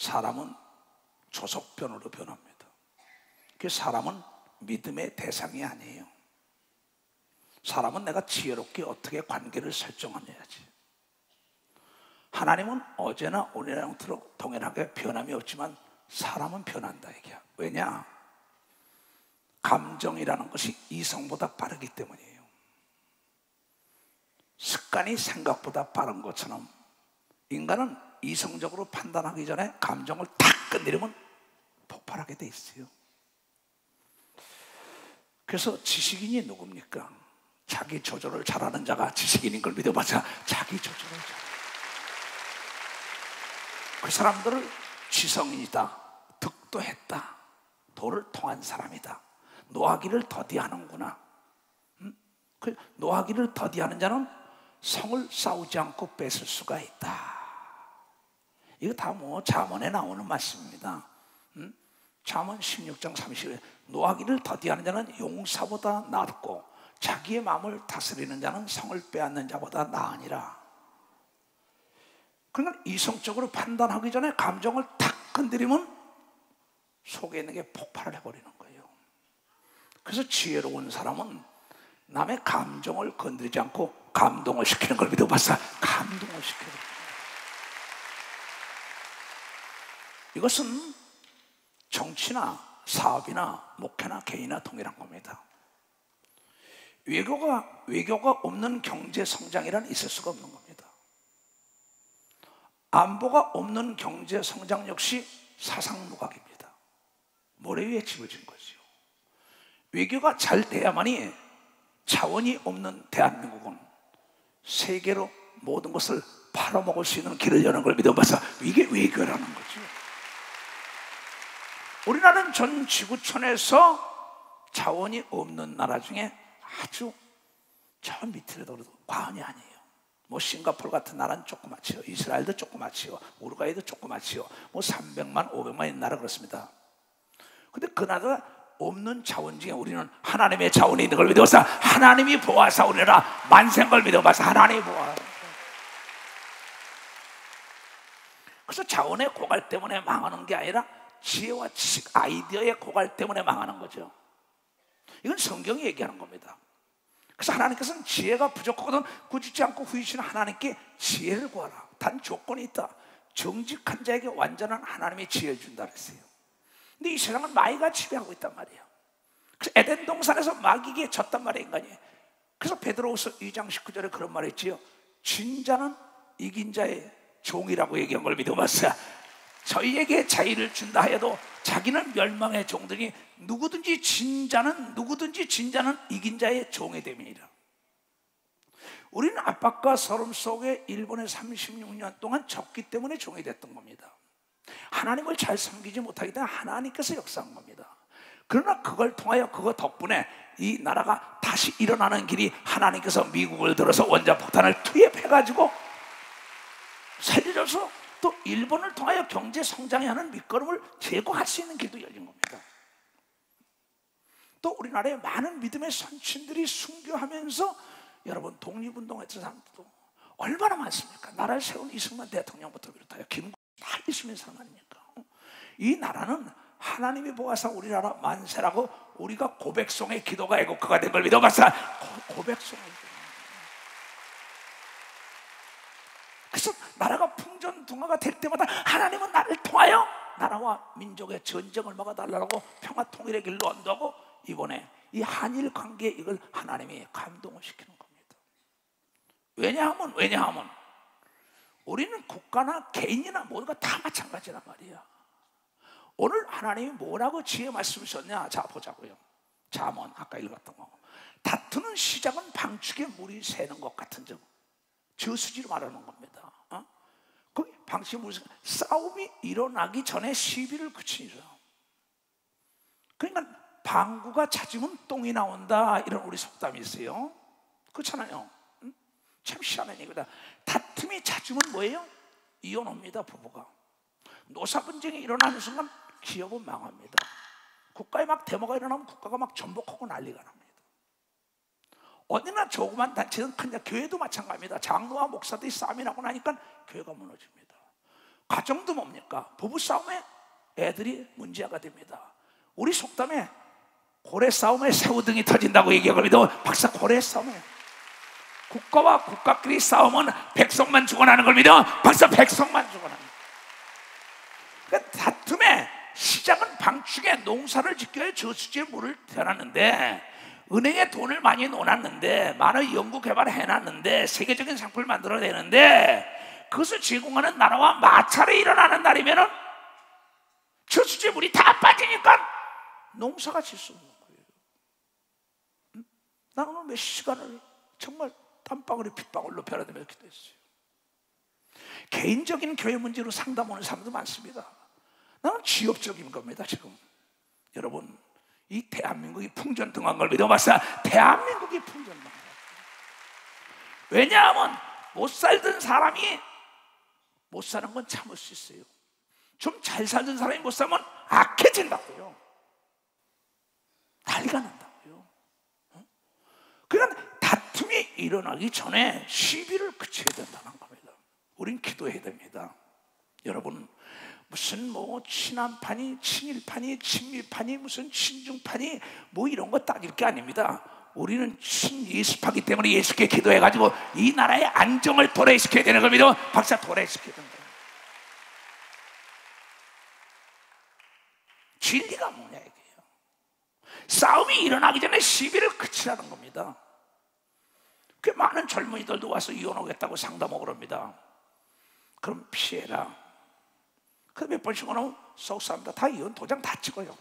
사람은 조석변으로 변합니다. 그 사람은 믿음의 대상이 아니에요. 사람은 내가 지혜롭게 어떻게 관계를 설정하냐지. 하나님은 어제나 오늘이나 영토록 동일하게 변함이 없지만 사람은 변한다 이게야. 왜냐? 감정이라는 것이 이성보다 빠르기 때문이에요. 습관이 생각보다 빠른 것처럼 인간은 이성적으로 판단하기 전에 감정을 탁 건드리면 폭발하게 돼 있어요. 그래서 지식인이 누굽니까? 자기 조절을 잘하는 자가 지식인인 걸 믿어봤자 자기 조절을 잘해요. 그 사람들을 지성인이다, 득도 했다, 도를 통한 사람이다, 노하기를 더디하는구나. 그 노하기를 더디하는 자는 성을 싸우지 않고 뺏을 수가 있다. 이거 다 뭐 잠언에 나오는 말씀입니다. 잠언 16장 30절 노하기를 더디하는 자는 용사보다 낫고 자기의 마음을 다스리는 자는 성을 빼앗는 자보다 나으니라. 그러니까 이성적으로 판단하기 전에 감정을 탁 건드리면 속에 있는 게 폭발을 해버리는 거예요. 그래서 지혜로운 사람은 남의 감정을 건드리지 않고 감동을 시키는 걸 믿어봤어. 감동을 시키는 거예요. 이것은 정치나 사업이나 목회나 개인이나 동일한 겁니다. 외교가 없는 경제 성장이란 있을 수가 없는 겁니다. 안보가 없는 경제 성장 역시 사상누각입니다. 모래 위에 집을 진 거죠. 외교가 잘 돼야만이 자원이 없는 대한민국은 세계로 모든 것을 팔아먹을 수 있는 길을 여는 걸 믿어봐서 이게 외교라는 거죠. 우리나라는 전 지구촌에서 자원이 없는 나라 중에 아주 저 밑으로도 과언이 아니에요. 뭐 싱가포르 같은 나라는 조그맣지요. 이스라엘도 조그맣지요. 우루과이도 조그맣지요. 뭐 300만, 500만 있는 나라 그렇습니다. 근데 그 나라 없는 자원 중에 우리는 하나님의 자원이 있는 걸 믿어서 하나님이 보아서 우리나라 만생 걸 믿어봐서 하나님이 보아. 그래서 자원의 고갈 때문에 망하는 게 아니라 지혜와 지식, 아이디어의 고갈 때문에 망하는 거죠. 이건 성경이 얘기하는 겁니다. 그래서 하나님께서는 지혜가 부족하거든 꾸짖지 않고 후이시는 하나님께 지혜를 구하라. 단 조건이 있다. 정직한 자에게 완전한 하나님의 지혜를 준다 그랬어요. 근데 이 세상은 마귀가 지배하고 있단 말이에요. 그래서 에덴 동산에서 마귀에게 졌단 말이에요, 인간이. 그래서 베드로후서 2장 19절에 그런 말을 했지요. 진 자는 이긴 자의 종이라고 얘기한 걸 믿어봤어요. 저희에게 자유를 준다 하여도 자기는 멸망의 종들이 누구든지 진 자는 이긴 자의 종이 됨이니라. 우리는 압박과 서름 속에 일본에 36년 동안 졌기 때문에 종이 됐던 겁니다. 하나님을 잘 섬기지 못하기 때문에 하나님께서 역사한 겁니다. 그러나 그걸 통하여 그거 덕분에 이 나라가 다시 일어나는 길이 하나님께서 미국을 들어서 원자폭탄을 투입해가지고 살려줘서 또 일본을 통하여 경제 성장에 하는 밑거름을 제거할 수 있는 길도 열린 겁니다. 또 우리나라에 많은 믿음의 선친들이 순교하면서 여러분 독립운동했던 사람들도 얼마나 많습니까? 나라를 세운 이승만 대통령부터 비롯하여 김구현 다 있으면 사람 아닙니까? 이 나라는 하나님이 보아서 우리나라 만세라고 우리가 고백송의 기도가 애국가가 된 걸 믿어봤어. 고백송의 기도. 그래서 나라가 풍전등화가 될 때마다 하나님은 나를 통하여 나라와 민족의 전쟁을 막아달라고 평화 통일의 길로 언도하고 이번에 이 한일 관계에 이걸 하나님이 감동을 시키는 겁니다. 왜냐하면 우리는 국가나 개인이나 모두가 다 마찬가지란 말이야. 오늘 하나님이 뭐라고 지혜 말씀하셨냐? 자 보자고요. 잠언 아까 읽었던 거. 다투는 시작은 방축에 물이 새는 것 같은 점. 저수지로 말하는 겁니다. 거기 방식이 무슨 싸움이 일어나기 전에 시비를 그치니라. 그러니까 방구가 잦으면 똥이 나온다 이런 우리 속담이 있어요. 그렇잖아요. 참 희한한 얘기다. 다툼이 잦으면 뭐예요? 이혼합니다. 부부가. 노사 분쟁이 일어나는 순간 기업은 망합니다. 국가에 막 데모가 일어나면 국가가 막 전복하고 난리가 납니다. 어디나 조그만 단체는 큰 교회도 마찬가지입니다. 장로와 목사들이 싸움이 나고 나니까 교회가 무너집니다. 가정도 뭡니까? 부부싸움에 애들이 문제가 됩니다. 우리 속담에 고래 싸움에 새우등이 터진다고 얘기하거든요. 박사, 고래 싸움에 국가와 국가끼리 싸우면 백성만 죽어나는 겁니다. 박사, 백성만 죽어나는. 그러니까 다툼의 시작은 방축에 농사를 지켜야 저수지에 물을 대놨는데, 은행에 돈을 많이 놓았는데, 많은 연구 개발을 해놨는데, 세계적인 상품을 만들어내는데, 그것을 제공하는 나라와 마찰이 일어나는 날이면은 저수지에 물이 다 빠지니까 농사가 질 수 없는 거예요. 나는 오늘 몇 시간을 정말 땀방울이 핏방울로 변화되면서 기도했어요. 개인적인 교회 문제로 상담하는 사람도 많습니다. 나는 지역적인 겁니다. 지금 여러분, 이 대한민국이 풍전등한 걸 믿어봤어요. 대한민국이 풍전등한 거예요. 왜냐하면 못 살던 사람이 못 사는 건 참을 수 있어요. 좀 잘 살던 사람이 못 살면 악해진다고요. 난리가 난다고요. 그러니까 다툼이 일어나기 전에 시비를 그쳐야 된다는 겁니다. 우린 기도해야 됩니다. 여러분, 무슨 뭐 친한판이, 친일판이, 친미판이, 무슨 친중판이 뭐 이런 거 따질 게 아닙니다. 우리는 친예수파기 때문에 예수께 기도해가지고 이 나라의 안정을 도래시켜야 되는 겁니다. 박사, 도래시켜야 된다. 진리가 뭐냐 이게요. 싸움이 일어나기 전에 시비를 그치라는 겁니다. 그 많은 젊은이들도 와서 이혼하겠다고 상담하고 그럽니다. 그럼 피해라. 그 몇 번씩 오면 속상합니다. 다 이혼 도장 다 찍어요.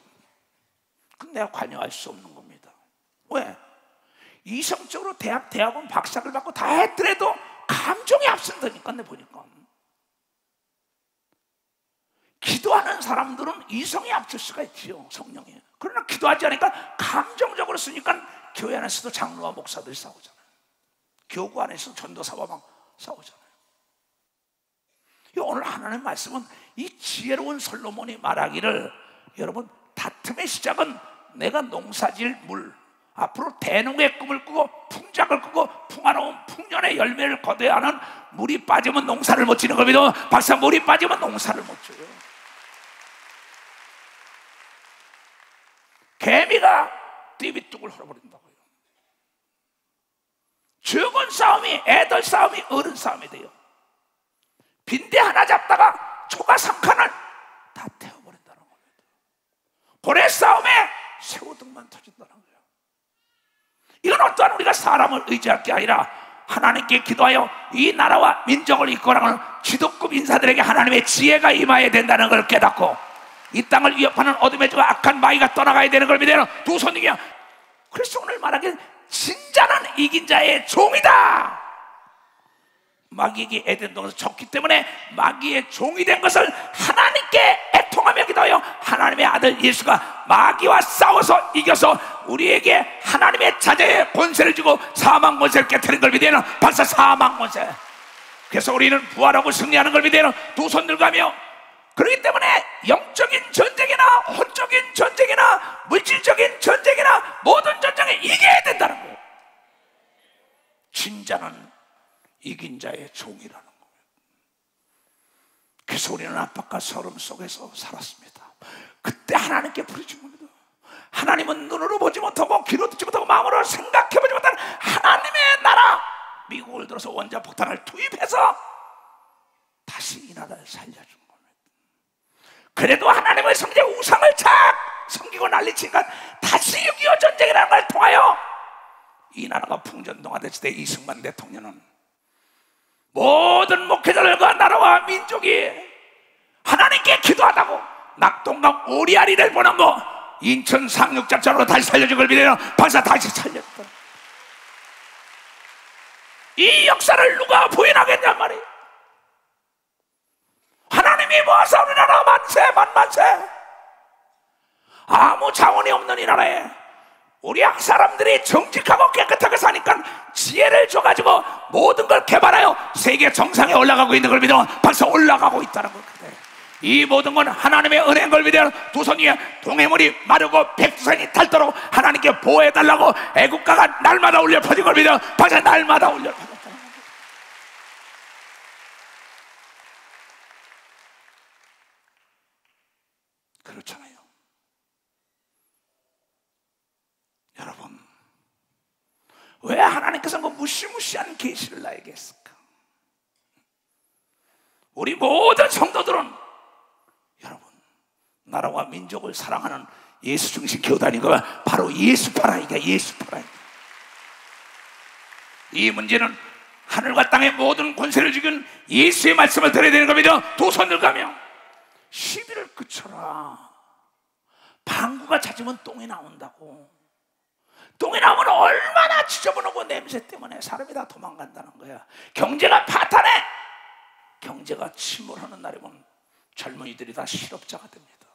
그럼 내가 관여할 수 없는 겁니다. 왜? 이성적으로 대학원 박사를 받고 다 했더라도 감정이 앞선다니까. 내 보니까 기도하는 사람들은 이성이 앞설 수가 있지요. 성령이. 그러나 기도하지 않으니까 감정적으로 쓰니까 교회 안에서도 장로와 목사들이 싸우잖아요. 교구 안에서 전도사와 막 싸우잖아요. 오늘 하나님의 말씀은 이 지혜로운 솔로몬이 말하기를, 여러분, 다툼의 시작은 내가 농사질 물, 앞으로 대농의 꿈을 꾸고 풍작을 꾸고 풍화로운 풍년의 열매를 거둬야 하는, 물이 빠지면 농사를 못 지는 겁니다. 박사, 물이 빠지면 농사를 못 줘요. 개미가 띠비뚝을 헐어버린다고요. 적은 싸움이 애들 싸움이 어른 싸움이 돼요. 빈대 하나 잡다가 초가 3칸을 다 태워버린다는 겁니다. 고래 싸움에 새우등만 터진다는 거예요. 이건 어떠한 우리가 사람을 의지할 게 아니라 하나님께 기도하여 이 나라와 민족을 이끌어가는 지도급 인사들에게 하나님의 지혜가 임하여야 된다는 걸 깨닫고, 이 땅을 위협하는 어둠의 주가 악한 마귀가 떠나가야 되는 걸 믿는 두 손이야. 그래서 오늘 말하기는 진짜는 이긴 자의 종이다. 마귀에게 에덴 동에서 졌기 때문에 마귀의 종이 된 것을 하나님께 애통하며 기도하여 하나님의 아들 예수가 마귀와 싸워서 이겨서 우리에게 하나님의 자녀의 권세를 주고 사망 권세를 깨뜨린 걸 믿는 박사, 사망 권세. 그래서 우리는 부활하고 승리하는 걸 믿는 두 손 들가며, 그렇기 때문에 영적인 전쟁이나 혼적인 전쟁이나 물질적인 전쟁이나 모든 전쟁에 이겨야 된다는 거예요. 진짜는 이긴 자의 종이라는 거예요. 그래서 우리는 압박과 서름 속에서 살았습니다. 그때 하나님께 부르신 겁니다. 하나님은 눈으로 보지 못하고 귀로 듣지 못하고 마음으로 생각해보지 못한 하나님의 나라, 미국을 들어서 원자폭탄을 투입해서 다시 이 나라를 살려준 겁니다. 그래도 하나님의 성제 우상을 착 섬기고 난리치니까 다시 6.25 전쟁이라는 걸 통하여 이 나라가 풍전등화됐을 때 이승만 대통령은 모든 목회자들과 나라와 민족이 하나님께 기도하다고 낙동강 오리아리를 보낸 거 인천 상륙작전으로 다시 살려준 걸 믿어요. 박사, 다시 살렸다. 이 역사를 누가 부인하겠냔 말이에요. 하나님이 모아서 우리나라 만세 아무 자원이 없는 이 나라에 우리 사람들이 정직하고 깨끗하게 사니까 지혜를 줘가지고 모든 걸 개발하여 세계 정상에 올라가고 있는 걸 믿어. 벌써 올라가고 있다는 걸. 이 모든 건 하나님의 은혜인 걸 믿어. 두 손 위에 동해물이 마르고 백두산이 닳도록 하나님께 보호해달라고 애국가가 날마다 울려 퍼진 걸 믿어. 벌써 날마다 울려 퍼졌다는 걸. 무시무시한 계시를 나에게 했을까? 우리 모든 성도들은 여러분, 나라와 민족을 사랑하는 예수 중심 교단이가 바로 예수파라이가, 예수파라이가. 이 문제는 하늘과 땅의 모든 권세를 죽인 예수의 말씀을 들어야 되는 겁니다. 두 손을 가며 시비를 그쳐라. 방구가 잦으면 똥이 나온다고. 똥이 나오면 얼마나 지저분하고 냄새 때문에 사람이 다 도망간다는 거야. 경제가 파탄해. 경제가 침몰하는 날이면 젊은이들이 다 실업자가 됩니다.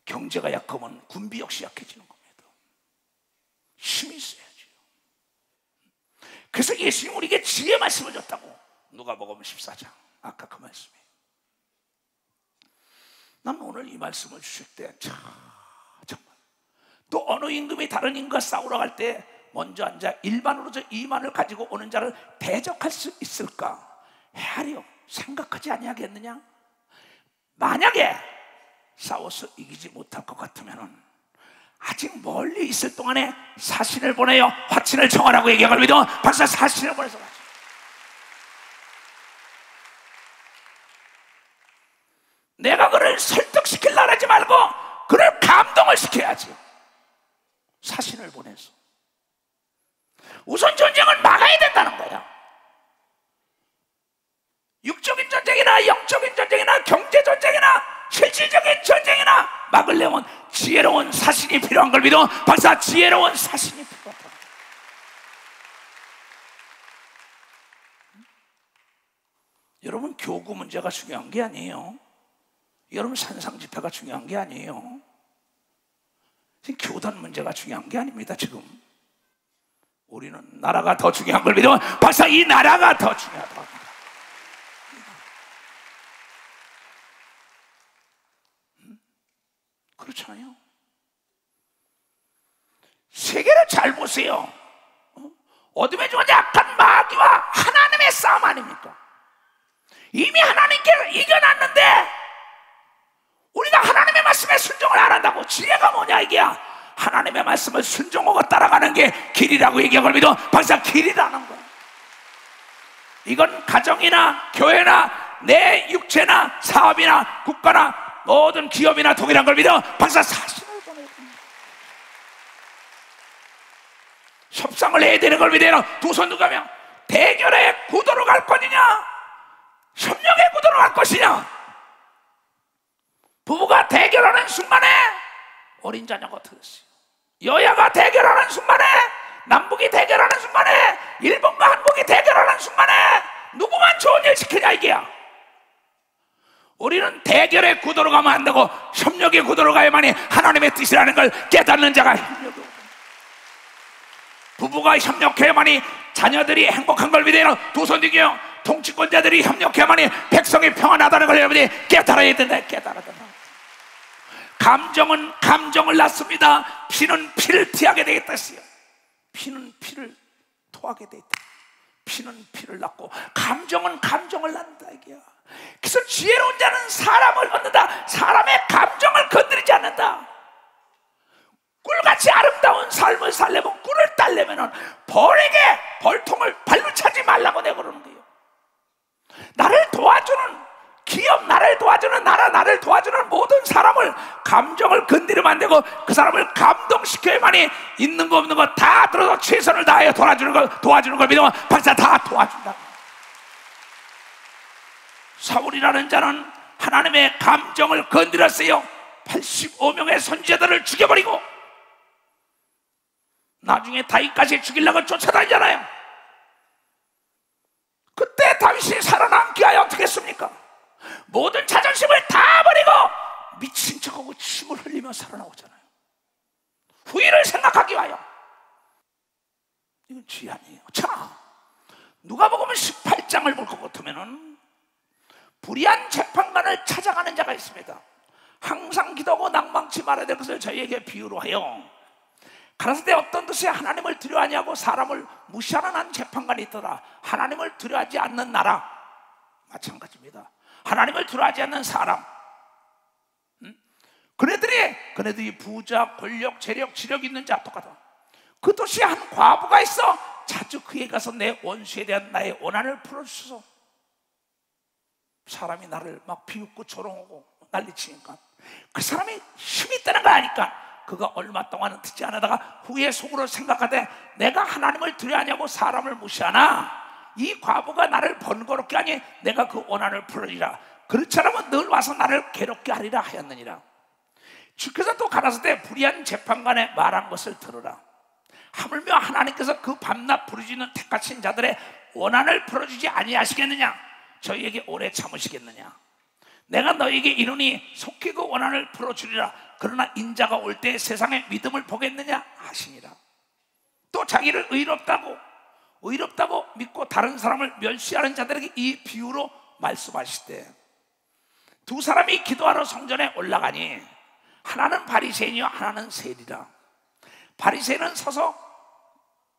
경제가 약하면 군비 역시 약해지는 겁니다. 힘이 있어야죠. 그래서 예수님 우리에게 지혜 말씀을 줬다고. 누가복음 14장 아까 그 말씀이에요. 난 오늘 이 말씀을 주실 때 정말 또 어느 임금이 다른 임금과 싸우러 갈 때 먼저 앉아 1만으로 2만을 가지고 오는 자를 대적할 수 있을까 헤아려 생각하지 아니하겠느냐? 만약에 싸워서 이기지 못할 것 같으면 아직 멀리 있을 동안에 사신을 보내요 화친을 청하라고 얘기한 믿어. 박사 사신을 보내서 가죠. 내가 그를 설득시키려고 하지 말고 그를 감동을 시켜야지. 사신을 보내서 우선 전쟁을 막아야 된다는 거야. 육적인 전쟁이나 영적인 전쟁이나 경제 전쟁이나 실질적인 전쟁이나 막으려면 지혜로운 사신이 필요한 걸 믿어. 박사 지혜로운 사신이 필요하다. 여러분 교구 문제가 중요한 게 아니에요. 여러분 산상 집회가 중요한 게 아니에요. 지금 교단 문제가 중요한 게 아닙니다. 지금 우리는 나라가 더 중요한 걸 믿어. 박사 이 나라가 더 중요하다고 합니다. 그렇잖아요. 세계를 잘 보세요. 어둠의 중에 약한 마귀와 하나님의 싸움 아닙니까? 이미 하나님께 이겨놨는데 우리가 하나님의 말씀에 순종을 안 한다고. 지혜가 뭐냐 이게야. 하나님의 말씀을 순종하고 따라가는 게 길이라고 얘기한 걸 믿어. 박사 길이라는 거야. 이건 가정이나 교회나 내 육체나 사업이나 국가나 모든 기업이나 동일한 걸 믿어. 박사 사신을 보내야 됩니다. 협상을 해야 되는 걸 믿어요. 두 손 누가 면 대결의 구도로 갈 거냐 협력의 구도로 갈 것이냐. 부부가 대결하는 순간에 어린 자녀가 터졌어요. 여야가 대결하는 순간에 남북이 대결하는 순간에 일본과 한국이 대결하는 순간에 누구만 좋은 일 시키냐 이게야. 우리는 대결의 구도로 가면 안 되고 협력의 구도로 가야만이 하나님의 뜻이라는 걸 깨닫는 자가 협력이 오고 부부가 협력해야만이 자녀들이 행복한 걸 믿어요. 두 손 들게요. 통치권자들이 협력해야만이 백성이 평안하다는 걸 여러분이 깨달아야 된다. 깨달아야 된다. 감정은 감정을 낳습니다. 피는 피를 티하게 되겠다 했어요. 피는 피를 토하게 되겠다. 피는 피를 낳고 감정은 감정을 낳는다 이게야. 그래서 지혜로운 자는 사람을 얻는다. 사람의 감정을 건드리지 않는다. 꿀같이 아름다운 삶을 살려면 꿀을 따려면 벌에게 벌통을 발로 차지 말라고 내가 그러는 거예요. 나를 도와주는 기업, 나를 도와주는 나라, 나를 도와주는 모든 사람을 감정을 건드리면 안 되고 그 사람을 감동시켜야만이 있는 거 없는 거 다 들어서 최선을 다하여 도와주는 걸 믿으면 박사 다 도와준다. 사울이라는 자는 하나님의 감정을 건드렸어요. 85명의 선지자들을 죽여버리고 나중에 다윗까지 죽이려고 쫓아다니잖아요. 그때 다윗이 살아남기 하여 어떻게 했습니까? 모든 자존심을 다 버리고 미친 척하고 침을 흘리며 살아나오잖아요. 후일을 생각하기 위하여. 이건 지혜아니에요. 자, 누가복음 18장을 볼 것 같으면은 불의한 재판관을 찾아가는 자가 있습니다. 항상 기도하고 낭망치 말아야 될 것을 저희에게 비유로 하여 가라사대 어떤 뜻에 하나님을 두려워하냐고 사람을 무시하는 한 재판관이 있더라. 하나님을 두려워하지 않는 나라 마찬가지입니다. 하나님을 두려워하지 않는 사람, 그네들이 부자, 권력, 재력, 지력 있는 자 똑같아. 그 도시에 한 과부가 있어. 자주 그에 가서 내 원수에 대한 나의 원한을 풀어주소서. 사람이 나를 막 비웃고 조롱하고 난리치니까 그 사람이 힘이 있다는 걸 아니까 그가 얼마 동안은 듣지 않다가 후에 속으로 생각하되 내가 하나님을 두려워하냐고 사람을 무시하나 이 과부가 나를 번거롭게 하니 내가 그 원한을 풀으리라. 그렇지 않으면 늘 와서 나를 괴롭게 하리라 하였느니라. 주께서 또 가라사대 불의한 재판관의 말한 것을 들으라. 하물며 하나님께서 그 밤낮 부르짖는 택하신 자들의 원한을 풀어주지 아니하시겠느냐? 저희에게 오래 참으시겠느냐? 내가 너에게 이르니 속히 그 원한을 풀어주리라. 그러나 인자가 올 때 세상의 믿음을 보겠느냐 하시니라. 또 자기를 의롭다고 믿고 다른 사람을 멸시하는 자들에게 이 비유로 말씀하시되 두 사람이 기도하러 성전에 올라가니 하나는 바리새인이요 하나는 세리라. 바리새인은 서서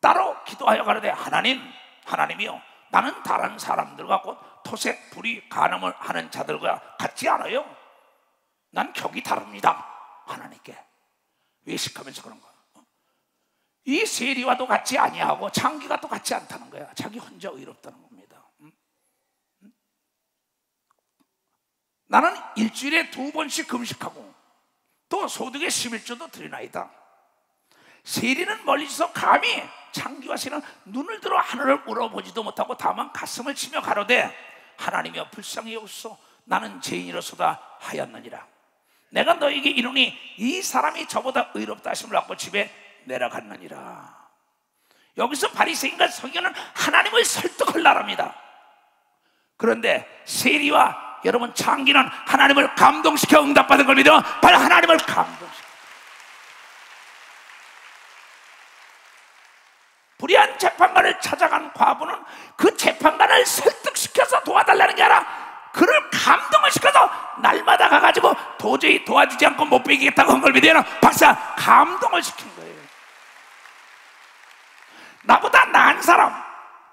따로 기도하여 가로되 하나님이요 나는 다른 사람들과 곧 토색, 불의, 간음을 하는 자들과 같지 않아요. 난 격이 다릅니다. 하나님께 외식하면서 그런 거야. 이 세리와도 같지 아니하고 창기가 또 같지 않다는 거야. 자기 혼자 의롭다는 겁니다. 나는 일주일에 2번씩 금식하고 또 소득의 11조도 드리나이다. 세리는 멀리서 감히 창기와 세리는 눈을 들어 하늘을 물어보지도 못하고 다만 가슴을 치며 가로되 하나님이여 불쌍히 여기소서 나는 죄인이로소다 하였느니라. 내가 너에게 이르니 이 사람이 저보다 의롭다 하심을 받고 집에 내려갔느니라. 여기서 바리새인과 서기관은 하나님을 설득하려합니다. 그런데 세리와 여러분 창기는 하나님을 감동시켜 응답받은 걸 믿어 바로 하나님을 감동시켜. 불의한 재판관을 찾아간 과부는 그 재판관을 설득시켜서 도와달라는 게 아니라 그를 감동을 시켜서 날마다 가가지고 도저히 도와주지 않고 못 베기겠다고 한 걸 믿어요. 박사 감동을 시킨 거예요. 나보다 나은 사람,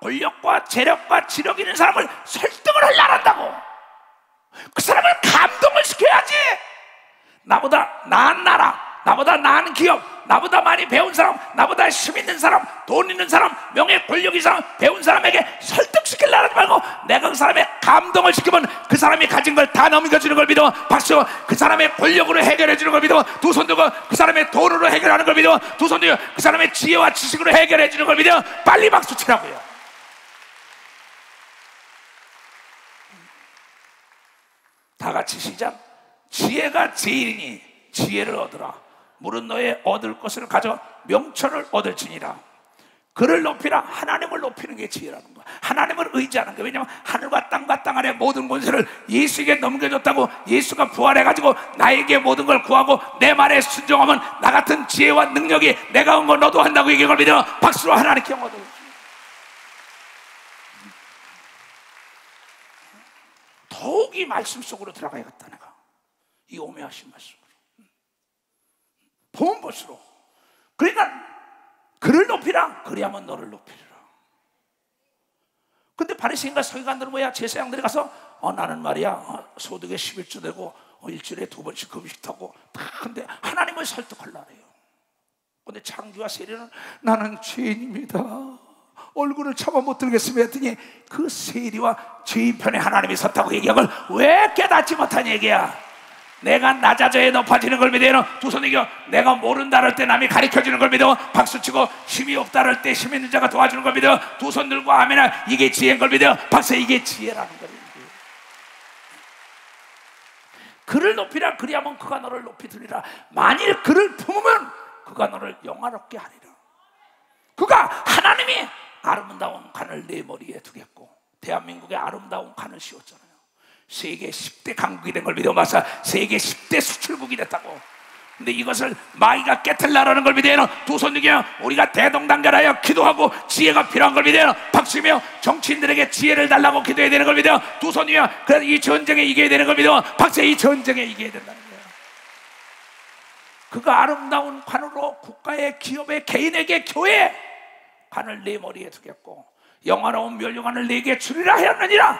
권력과 재력과 지력 있는 사람을 설득을 하려고 한다고. 그 사람을 감동을 시켜야지. 나보다 나은 나라, 나보다 나은 기업, 나보다 많이 배운 사람, 나보다 힘 있는 사람, 돈 있는 사람, 명예 권력 있는 사람, 배운 사람에게 설득시키려고 하지 말고 내가 그 사람의 감동을 시키면 그 사람이 가진 걸 다 넘겨주는 걸 믿어. 박수. 그 사람의 권력으로 해결해 주는 걸 믿어. 두 손 들고 그 사람의 돈으로 해결하는 걸 믿어. 두 손 들고 그 사람의 지혜와 지식으로 해결해 주는 걸 믿어. 빨리 박수 치라고요. 다 같이 시작. 지혜가 제일이니 지혜를 얻으라. 물은 너의 얻을 것을 가져 명철을 얻을지니라. 그를 높이라. 하나님을 높이는 게 지혜라는 거야. 하나님을 의지하는 거야. 왜냐하면 하늘과 땅과 땅 아래 모든 권세를 예수에게 넘겨줬다고. 예수가 부활해가지고 나에게 모든 걸 구하고 내 말에 순종하면 나 같은 지혜와 능력이 내가 온 거 너도 한다고 얘기한 걸 믿어. 박수로 하나님께 얻어. 더욱이 말씀 속으로 들어가야겠다. 내가 이 오묘하신 말씀으로 본 것으로. 그러니까 그를 높이라. 그리하면 너를 높이리라. 근데 바리새인과 서기관들은 뭐야? 제사장들이 가서 나는 말이야 소득에 11조 되고 일주일에 2번씩 금식하고 근데 하나님을 설득하려고 해요. 근데 창기와 세리는 나는 죄인입니다. 얼굴을 참아 못 들겠으며 했더니 그 세리와 죄인 편에 하나님이 섰다고 얘기한 걸 왜 깨닫지 못한 얘기야? 내가 낮아져야 높아지는 걸 믿어요. 두 손 이겨. 내가 모른다 할 때 남이 가르쳐주는 걸 믿어. 박수치고 힘이 없다 할 때 힘 있는 자가 도와주는 걸 믿어. 두 손 들고 하면 이게 지혜인 걸 믿어. 박수. 이게 지혜라는 거예요. 그를 높이라. 그리하면 그가 너를 높이 들리라. 만일 그를 품으면 그가 너를 영화롭게 하리라. 그가 하나님이 아름다운 관을 내 머리에 두겠고 대한민국의 아름다운 관을 씌웠잖아요. 세계 10대 강국이 된 걸 믿어. 마사 세계 10대 수출국이 됐다고. 근데 이것을 마귀가 깨틀라라는 걸 믿어요. 두 손 들며 우리가 대동단결하여 기도하고 지혜가 필요한 걸 믿어요. 박수며 정치인들에게 지혜를 달라고 기도해야 되는 걸 믿어요. 두 손 들며 그래서 이 전쟁에 이겨야 되는 걸 믿어. 박수. 이 전쟁에 이겨야 된다는 거예요. 그가 아름다운 관으로 국가의 기업의 개인에게 교회 관을 내 머리에 두겠고 영화로운 멸류관을 내게 주리라 하였느니라.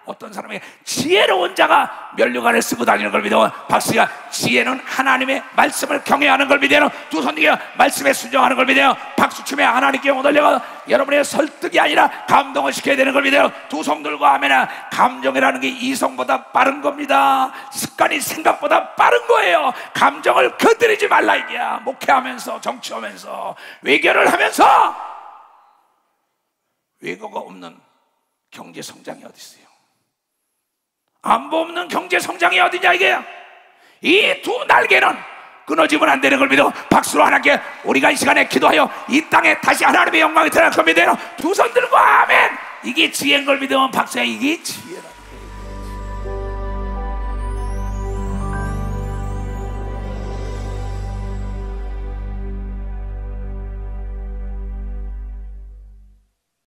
어떤 사람에게 지혜로운 자가 면류관을 쓰고 다니는 걸 믿어. 박수야. 지혜는 하나님의 말씀을 경외하는 걸 믿어요. 두 손 들려 말씀에 순종하는 걸 믿어요. 박수 치며 하나님께 영혼 돌려가 여러분의 설득이 아니라 감동을 시켜야 되는 걸 믿어요. 두 손 들고 하면은 감정이라는 게 이성보다 빠른 겁니다. 습관이 생각보다 빠른 거예요. 감정을 건드리지 말라 이게야. 목회하면서 정치하면서 외교를 하면서 외교가 없는 경제 성장이 어디 있어요? 안보 없는 경제 성장이 어디냐 이게요. 이 두 날개는 끊어지면 안 되는 걸 믿어. 박수로 하나님께 우리가 이 시간에 기도하여 이 땅에 다시 하나님의 영광이 드러날 겁니다. 두 손 들고 아멘. 이게 지혜인 걸 믿으면 박수야. 이게 지혜라.